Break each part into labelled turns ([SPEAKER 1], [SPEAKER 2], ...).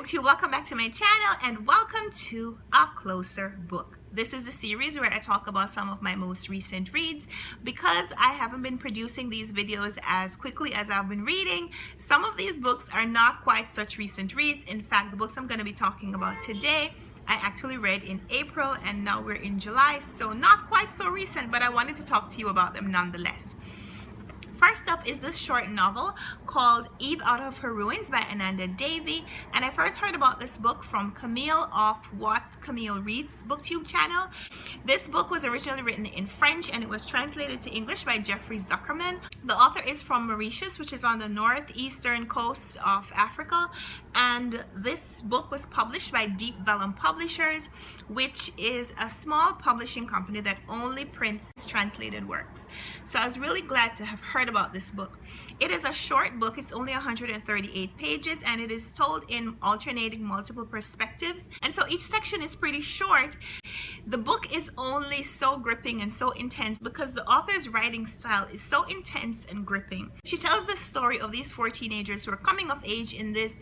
[SPEAKER 1] BookTube, welcome back to my channel and welcome to A Closer Book. This is a series where I talk about some of my most recent reads. Because I haven't been producing these videos as quickly as I've been reading, some of these books are not quite such recent reads. In fact, the books I'm going to be talking about today, I actually read in April and now we're in July, so not quite so recent, but I wanted to talk to you about them nonetheless. First up is this short novel called Eve Out of Her Ruins by Ananda Devi, and I first heard about this book from Camille of What Camille Reads BookTube channel. This book was originally written in French and it was translated to English by Jeffrey Zuckerman. The author is from Mauritius, which is on the northeastern coast of Africa, and this book was published by Deep Vellum Publishers, which is a small publishing company that only prints translated works. So I was really glad to have heard about this book. It is a short book. It's only 138 pages and it is told in alternating multiple perspectives, and so each section is pretty short. The book is only so gripping and so intense because the author's writing style is so intense and gripping. She tells the story of these 4 teenagers who are coming of age in this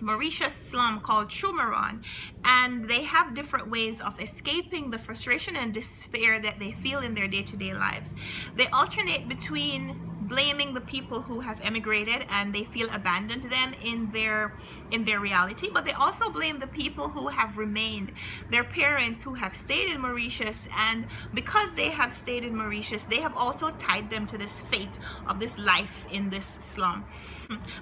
[SPEAKER 1] Mauritius slum called Chumaron, and they have different ways of escaping the frustration and despair that they feel in their day-to-day lives. They alternate between blaming the people who have emigrated and they feel abandoned them in their reality, but they also blame the people who have remained, their parents who have stayed in Mauritius, and because they have stayed in Mauritius, they have also tied them to this fate of this life in this slum.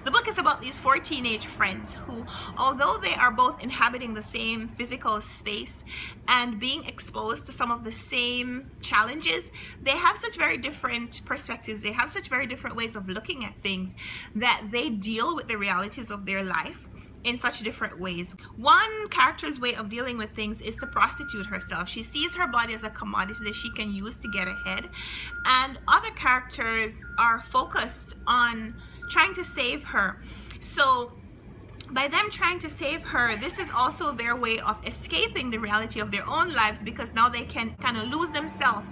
[SPEAKER 1] The book is about these 4 teenage friends who, although they are both inhabiting the same physical space and being exposed to some of the same challenges, they have such very different perspectives. They have such very different ways of looking at things that they deal with the realities of their life in such different ways. One character's way of dealing with things is to prostitute herself. She sees her body as a commodity that she can use to get ahead, and other characters are focused on trying to save her. So by them trying to save her, this is also their way of escaping the reality of their own lives, because now they can kind of lose themselves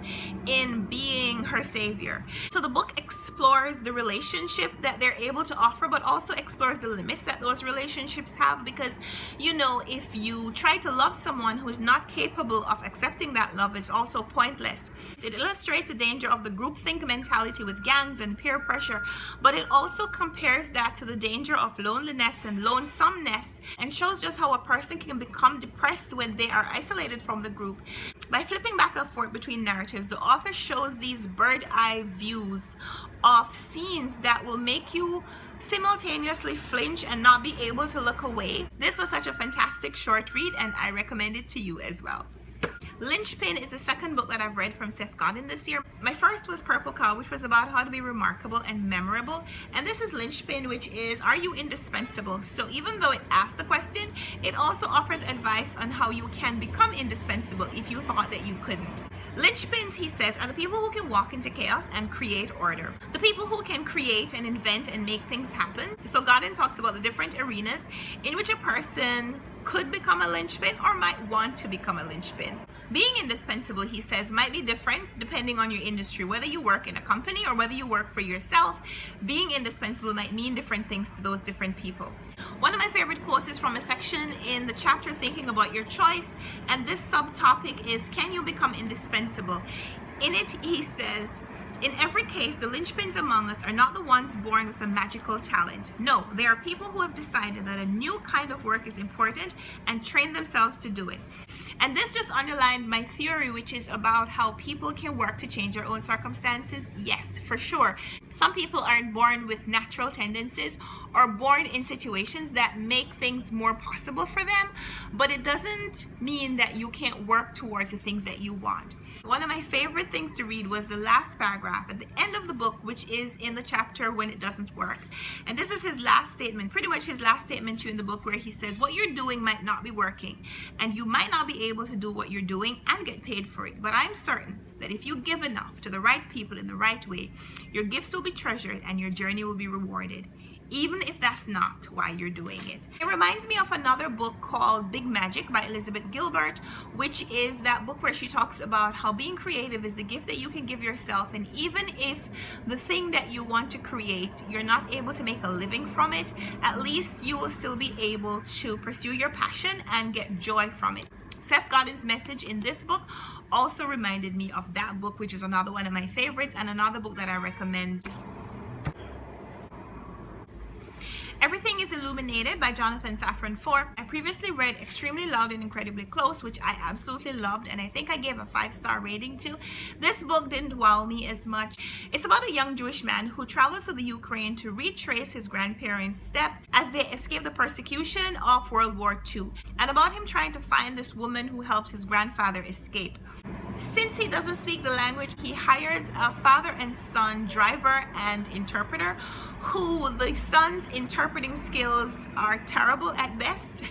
[SPEAKER 1] in being her savior. So the book explores the relationship that they're able to offer, but also explores the limits that those relationships have, because, you know, if you try to love someone who is not capable of accepting that love, it's also pointless. It illustrates the danger of the groupthink mentality with gangs and peer pressure, but it also compares that to the danger of loneliness and lonesomeness, and shows just how a person can become depressed when they are isolated from the group. By flipping back and forth between narratives, the author shows these bird-eye views of scenes that will make you simultaneously flinch and not be able to look away. This was such a fantastic short read and I recommend it to you as well. Linchpin is the second book that I've read from Seth Godin this year. My first was Purple Cow, which was about how to be remarkable and memorable. And this is Linchpin, which is, are you indispensable? So even though it asks the question, it also offers advice on how you can become indispensable if you thought that you couldn't. Linchpins, he says, are the people who can walk into chaos and create order. The people who can create and invent and make things happen. So Godin talks about the different arenas in which a person could become a linchpin or might want to become a linchpin. Being indispensable, he says, might be different depending on your industry. Whether you work in a company or whether you work for yourself, being indispensable might mean different things to those different people. One of my favorite quotes is from a section in the chapter Thinking About Your Choice, and this subtopic is, can you become indispensable? In it, he says, in every case, the linchpins among us are not the ones born with a magical talent. No, they are people who have decided that a new kind of work is important and train themselves to do it. And this just underlined my theory, which is about how people can work to change their own circumstances. Yes, for sure. Some people aren't born with natural tendencies or born in situations that make things more possible for them, but it doesn't mean that you can't work towards the things that you want. One of my favorite things to read was the last paragraph at the end of the book, which is in the chapter When It Doesn't Work. And this is his last statement, pretty much his last statement too in the book, where he says, what you're doing might not be working, and you might not be able to do what you're doing and get paid for it. But I'm certain that if you give enough to the right people in the right way, your gifts will be treasured and your journey will be rewarded. even if that's not why you're doing it. It reminds me of another book called Big Magic by Elizabeth Gilbert, which is that book where she talks about how being creative is the gift that you can give yourself, and even if the thing that you want to create, you're not able to make a living from it, at least you will still be able to pursue your passion and get joy from it. Seth Godin's message in this book also reminded me of that book, which is another one of my favorites and another book that I recommend. Everything is Illuminated by Safran Foer. I previously read Extremely Loud and Incredibly Close, which I absolutely loved, and I think I gave a 5-star rating to. This book didn't wow me as much. It's about a young Jewish man who travels to the Ukraine to retrace his grandparents' steps as they escape the persecution of World War II, and about him trying to find this woman who helped his grandfather escape. Since he doesn't speak the language, he hires a father and son driver and interpreter, who the son's interpreting skills are terrible at best.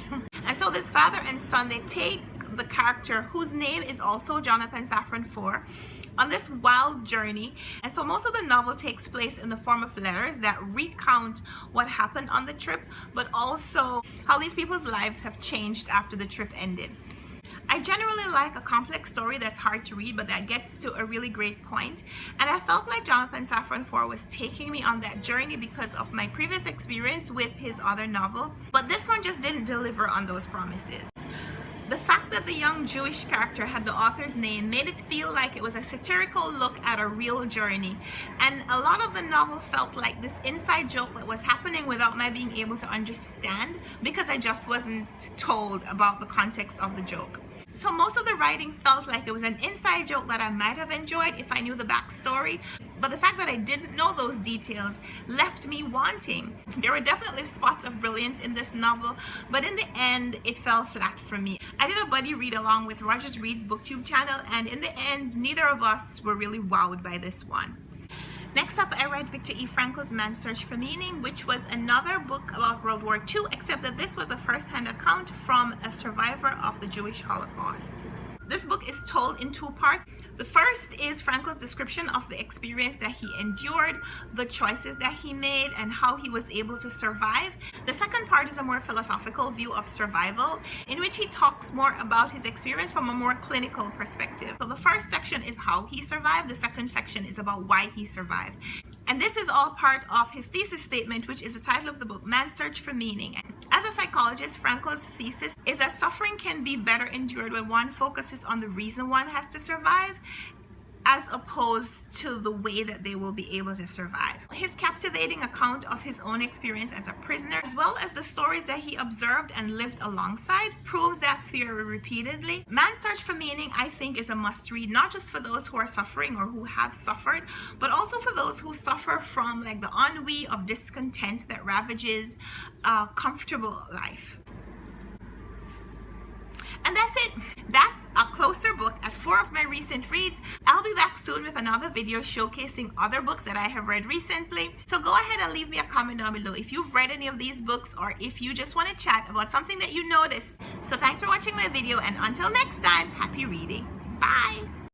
[SPEAKER 1] And so this father and son, they take the character, whose name is also Safran Foer, on this wild journey. And so most of the novel takes place in the form of letters that recount what happened on the trip, but also how these people's lives have changed after the trip ended. I generally like a complex story that's hard to read, but that gets to a really great point. And I felt like Safran Foer was taking me on that journey because of my previous experience with his other novel. But this one just didn't deliver on those promises. The fact that the young Jewish character had the author's name made it feel like it was a satirical look at a real journey. And a lot of the novel felt like this inside joke that was happening without my being able to understand, because I just wasn't told about the context of the joke. So most of the writing felt like it was an inside joke that I might have enjoyed if I knew the backstory, but the fact that I didn't know those details left me wanting. There were definitely spots of brilliance in this novel, but in the end, it fell flat for me. I did a buddy read along with Rogers Reads BookTube channel, and in the end, neither of us were really wowed by this one. Next up, I read Viktor Frankl's Man's Search for Meaning, which was another book about World War II, except that this was a first-hand account from a survivor of the Jewish Holocaust. This book is told in 2 parts. The first is Frankl's description of the experience that he endured, the choices that he made, and how he was able to survive. The second part is a more philosophical view of survival, in which he talks more about his experience from a more clinical perspective. So the first section is how he survived. The second section is about why he survived. And this is all part of his thesis statement, which is the title of the book, Man's Search for Meaning. As a psychologist, Frankl's thesis is that suffering can be better endured when one focuses on the reason one has to survive, as opposed to the way that they will be able to survive. His captivating account of his own experience as a prisoner, as well as the stories that he observed and lived alongside, proves that theory repeatedly. Man's Search for Meaning, I think, is a must-read, not just for those who are suffering or who have suffered, but also for those who suffer from like the ennui of discontent that ravages a comfortable life. And that's it. That's a closer book at 4 of my recent reads. I'll be back soon with another video showcasing other books that I have read recently. So go ahead and leave me a comment down below if you've read any of these books, or if you just want to chat about something that you noticed. So thanks for watching my video, and until next time, happy reading. Bye.